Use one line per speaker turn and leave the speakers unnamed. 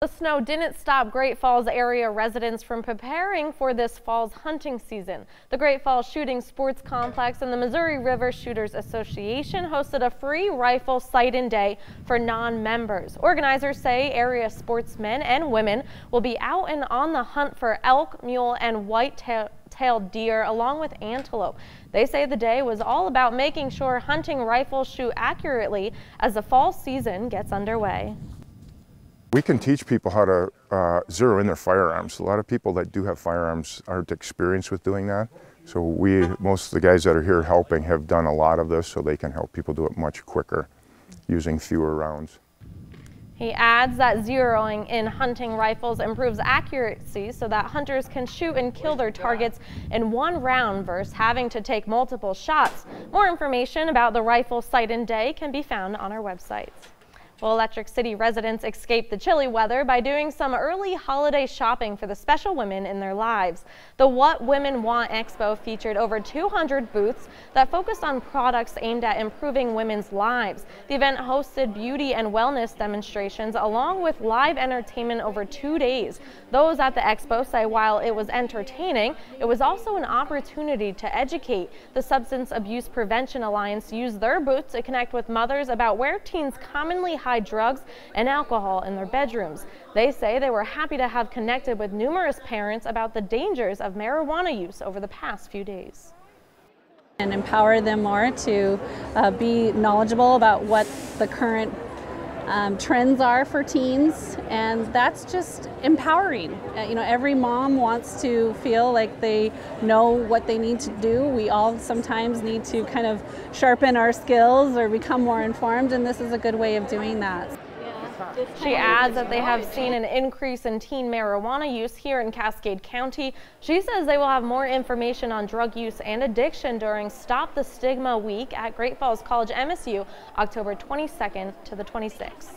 The snow didn't stop Great Falls area residents from preparing for this fall's hunting season. The Great Falls Shooting Sports Complex and the Missouri River Shooters Association hosted a free rifle sight-in day for non-members. Organizers say area sportsmen and women will be out and on the hunt for elk, mule, and white-tailed deer along with antelope. They say the day was all about making sure hunting rifles shoot accurately as the fall season gets underway.
We can teach people how to zero in their firearms. A lot of people that do have firearms aren't experienced with doing that. So most of the guys that are here helping have done a lot of this, so they can help people do it much quicker using fewer rounds.
He adds that zeroing in hunting rifles improves accuracy so that hunters can shoot and kill their targets in one round versus having to take multiple shots. More information about the rifle sight-in day can be found on our website. Well, Electric City residents escaped the chilly weather by doing some early holiday shopping for the special women in their lives. The What Women Want Expo featured over 200 booths that focused on products aimed at improving women's lives. The event hosted beauty and wellness demonstrations along with live entertainment over 2 days. Those at the expo say while it was entertaining, it was also an opportunity to educate. The Substance Abuse Prevention Alliance used their booth to connect with mothers about where teens commonly hide drugs and alcohol in their bedrooms. They say they were happy to have connected with numerous parents about the dangers of marijuana use over the past few days.
And empower them more to be knowledgeable about what the current trends are for teens, and that's just empowering. You know, every mom wants to feel like they know what they need to do. We all sometimes need to kind of sharpen our skills or become more informed, and this is a good way of doing that.
She adds that they have seen an increase in teen marijuana use here in Cascade County. She says they will have more information on drug use and addiction during Stop the Stigma Week at Great Falls College MSU, October 22nd to the 26th.